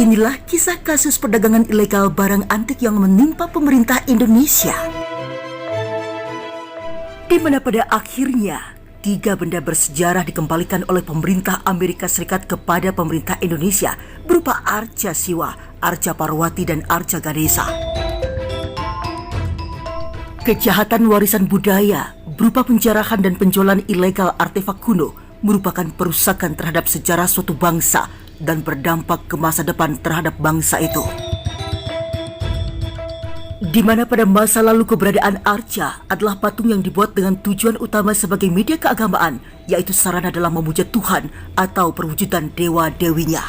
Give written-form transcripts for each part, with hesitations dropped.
Inilah kisah kasus perdagangan ilegal barang antik yang menimpa pemerintah Indonesia, di mana pada akhirnya 3 benda bersejarah dikembalikan oleh pemerintah Amerika Serikat kepada pemerintah Indonesia berupa arca Siwa, arca Parwati, dan arca Ganesha. Kejahatan warisan budaya berupa penjarahan dan penjualan ilegal artefak kuno merupakan perusakan terhadap sejarah suatu bangsa dan berdampak ke masa depan terhadap bangsa itu. Di mana pada masa lalu keberadaan arca adalah patung yang dibuat dengan tujuan utama sebagai media keagamaan, yaitu sarana dalam memuja Tuhan atau perwujudan dewa-dewinya.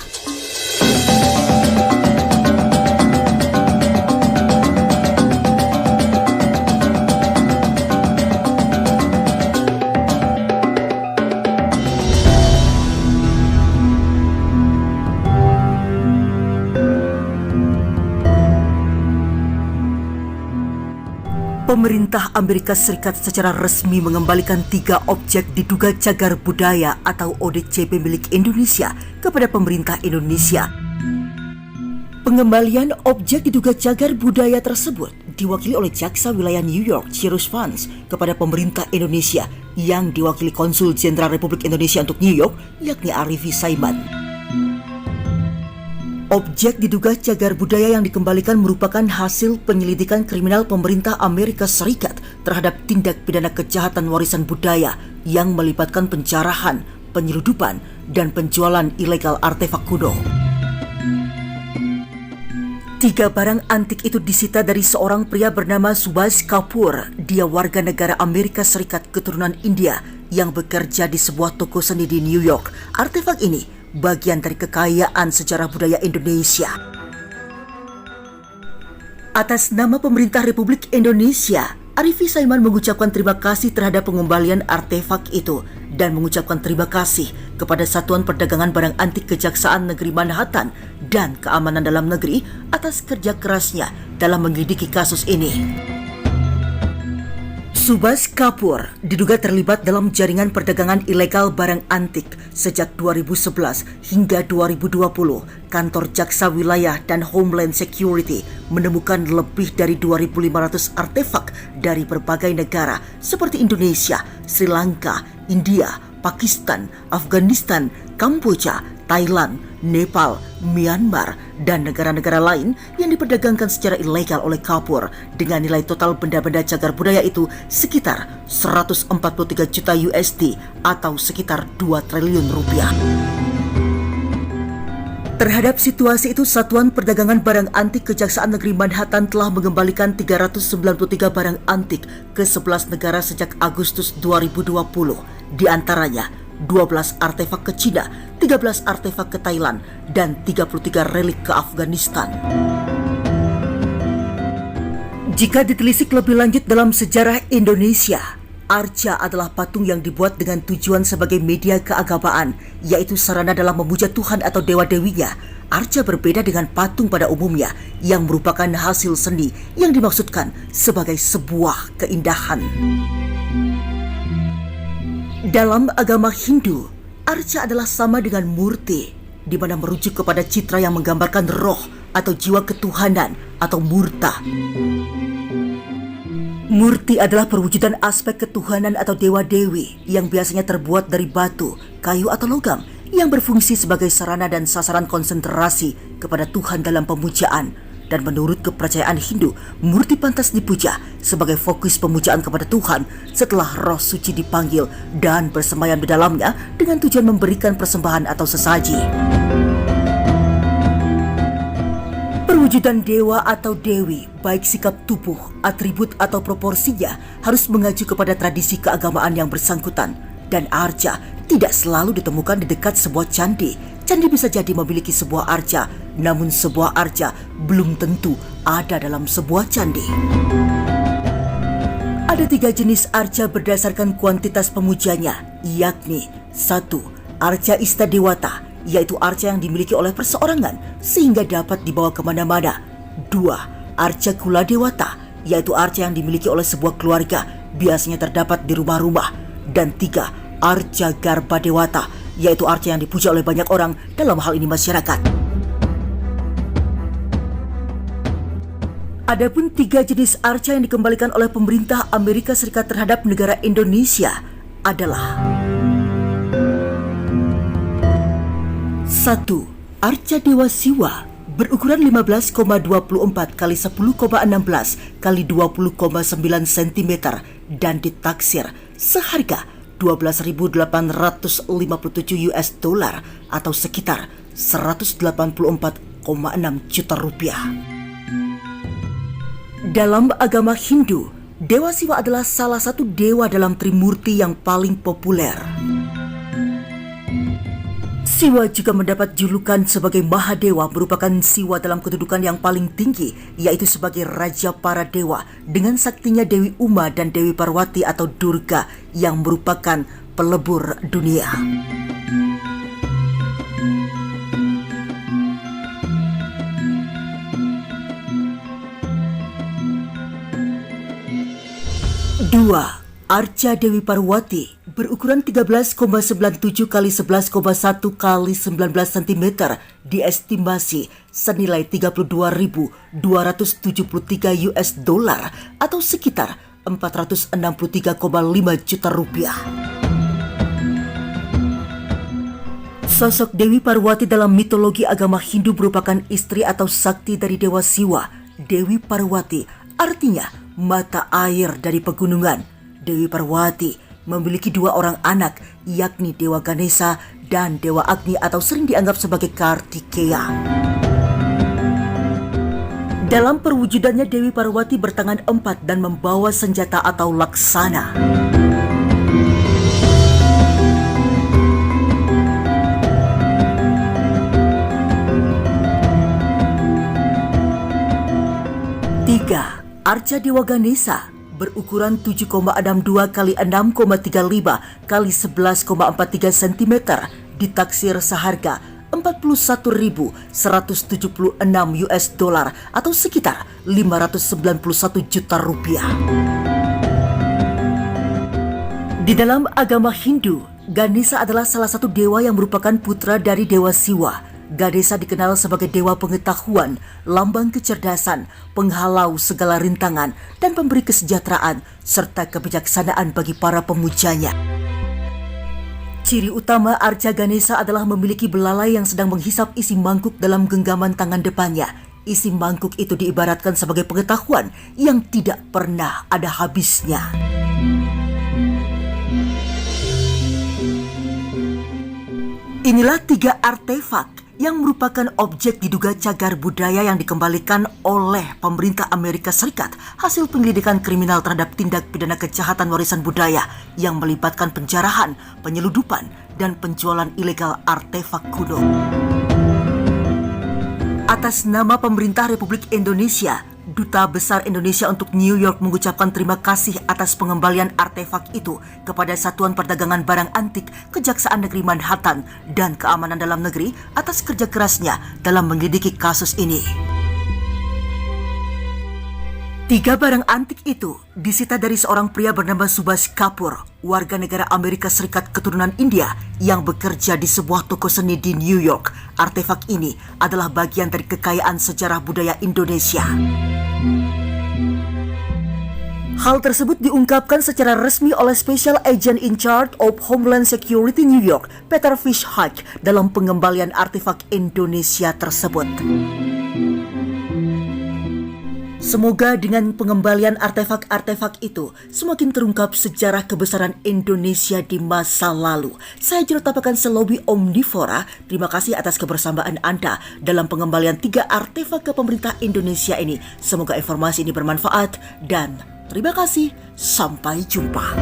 Pemerintah Amerika Serikat secara resmi mengembalikan 3 objek diduga cagar budaya atau ODCB milik Indonesia kepada pemerintah Indonesia. Pengembalian objek diduga cagar budaya tersebut diwakili oleh Jaksa Wilayah New York Cyrus Vance kepada pemerintah Indonesia yang diwakili Konsul Jenderal Republik Indonesia untuk New York, yakni Arifi Saiman. Objek diduga cagar budaya yang dikembalikan merupakan hasil penyelidikan kriminal pemerintah Amerika Serikat terhadap tindak pidana kejahatan warisan budaya yang melibatkan penjarahan, penyeludupan, dan penjualan ilegal artefak kuno. 3 barang antik itu disita dari seorang pria bernama Subhash Kapoor. Dia warga negara Amerika Serikat keturunan India yang bekerja di sebuah toko seni di New York. Artefak ini bagian dari kekayaan sejarah budaya Indonesia. Atas nama pemerintah Republik Indonesia, Arifi Saiman mengucapkan terima kasih terhadap pengembalian artefak itu dan mengucapkan terima kasih kepada Satuan Perdagangan Barang Antik Kejaksaan Negeri Manhattan dan Keamanan Dalam Negeri atas kerja kerasnya dalam menyelidiki kasus ini. Subhash Kapoor diduga terlibat dalam jaringan perdagangan ilegal barang antik sejak 2011 hingga 2020. Kantor Jaksa Wilayah dan Homeland Security menemukan lebih dari 2.500 artefak dari berbagai negara seperti Indonesia, Sri Lanka, India, Pakistan, Afghanistan, Kamboja, Thailand, Nepal, Myanmar, dan negara-negara lain yang diperdagangkan secara ilegal oleh Kapoor dengan nilai total benda-benda cagar budaya itu sekitar 143 juta USD atau sekitar 2 triliun rupiah. Terhadap situasi itu, Satuan Perdagangan Barang Antik Kejaksaan Negeri Manhattan telah mengembalikan 393 barang antik ke 11 negara sejak Agustus 2020. Di antaranya 12 artefak ke Cina, 13 artefak ke Thailand, dan 33 relik ke Afghanistan. Jika ditelisik lebih lanjut dalam sejarah Indonesia, arca adalah patung yang dibuat dengan tujuan sebagai media keagamaan, yaitu sarana dalam memuja Tuhan atau dewa-dewinya. Arca berbeda dengan patung pada umumnya yang merupakan hasil seni yang dimaksudkan sebagai sebuah keindahan. Dalam agama Hindu, arca adalah sama dengan murti, di mana merujuk kepada citra yang menggambarkan roh atau jiwa ketuhanan atau murta. Murti adalah perwujudan aspek ketuhanan atau dewa-dewi yang biasanya terbuat dari batu, kayu, atau logam yang berfungsi sebagai sarana dan sasaran konsentrasi kepada Tuhan dalam pemujaan. Dan menurut kepercayaan Hindu, murti pantas dipuja sebagai fokus pemujaan kepada Tuhan setelah roh suci dipanggil dan bersemayam di dalamnya dengan tujuan memberikan persembahan atau sesaji. Perwujudan dewa atau dewi, baik sikap tubuh, atribut atau proporsinya, harus mengacu kepada tradisi keagamaan yang bersangkutan. Dan arca tidak selalu ditemukan di dekat sebuah candi. Candi bisa jadi memiliki sebuah arca, namun sebuah arca belum tentu ada dalam sebuah candi. Ada 3 jenis arca berdasarkan kuantitas pemujanya, yakni 1. Arca Istadewata, yaitu arca yang dimiliki oleh perseorangan sehingga dapat dibawa kemana-mana. 2. Arca Kuladewata, yaitu arca yang dimiliki oleh sebuah keluarga, biasanya terdapat di rumah-rumah. Dan 3. Arca Garbadewata, yaitu arca yang dipuja oleh banyak orang, dalam hal ini masyarakat. Adapun 3 jenis arca yang dikembalikan oleh pemerintah Amerika Serikat terhadap negara Indonesia adalah 1. Arca Dewa Siwa berukuran 15,24 x 10,16 x 20,9 cm dan ditaksir seharga $12.857 atau sekitar 184,6 juta rupiah. Dalam agama Hindu, Dewa Siwa adalah salah satu dewa dalam Trimurti yang paling populer. Siwa juga mendapat julukan sebagai Mahadewa, merupakan Siwa dalam kedudukan yang paling tinggi, yaitu sebagai Raja para Dewa dengan saktinya Dewi Uma dan Dewi Parwati atau Durga yang merupakan pelebur dunia. Dua, Arca Dewi Parwati berukuran 13,97 x 11,1 x 19 cm diestimasi senilai $32.273 atau sekitar 463,5 juta rupiah. Sosok Dewi Parwati dalam mitologi agama Hindu merupakan istri atau sakti dari Dewa Siwa. Dewi Parwati artinya mata air dari pegunungan. Dewi Parwati memiliki 2 orang anak, yakni Dewa Ganesha dan Dewa Agni atau sering dianggap sebagai Kartikeya. Dalam perwujudannya, Dewi Parwati bertangan 4 dan membawa senjata atau laksana. Tiga, Arca Dewa Ganesha berukuran 7,62 x 6,35 x 11,43 cm ditaksir seharga $41.176 atau sekitar 591 juta rupiah. Di dalam agama Hindu, Ganesha adalah salah satu dewa yang merupakan putra dari Dewa Siwa. Ganesha dikenal sebagai dewa pengetahuan, lambang kecerdasan, penghalau segala rintangan, dan pemberi kesejahteraan serta kebijaksanaan bagi para pemujanya. Ciri utama arca Ganesha adalah memiliki belalai yang sedang menghisap isi mangkuk dalam genggaman tangan depannya. Isi mangkuk itu diibaratkan sebagai pengetahuan yang tidak pernah ada habisnya. Inilah 3 artefak yang merupakan objek diduga cagar budaya yang dikembalikan oleh pemerintah Amerika Serikat hasil penyelidikan kriminal terhadap tindak pidana kejahatan warisan budaya yang melibatkan penjarahan, penyeludupan, dan penjualan ilegal artefak kuno. Atas nama pemerintah Republik Indonesia, Duta Besar Indonesia untuk New York mengucapkan terima kasih atas pengembalian artefak itu kepada Satuan Perdagangan Barang Antik Kejaksaan Negeri Manhattan dan Keamanan Dalam Negeri atas kerja kerasnya dalam menyelidiki kasus ini. 3 barang antik itu disita dari seorang pria bernama Subhash Kapoor, warga negara Amerika Serikat keturunan India yang bekerja di sebuah toko seni di New York. Artefak ini adalah bagian dari kekayaan sejarah budaya Indonesia. Hal tersebut diungkapkan secara resmi oleh Special Agent in Charge of Homeland Security New York, Peter Fishhawk, dalam pengembalian artefak Indonesia tersebut. Semoga dengan pengembalian artefak-artefak itu semakin terungkap sejarah kebesaran Indonesia di masa lalu. Saya Jerutapakan Selobi Omnivora, terima kasih atas kebersamaan Anda dalam pengembalian 3 artefak ke pemerintah Indonesia ini. Semoga informasi ini bermanfaat dan terima kasih. Sampai jumpa.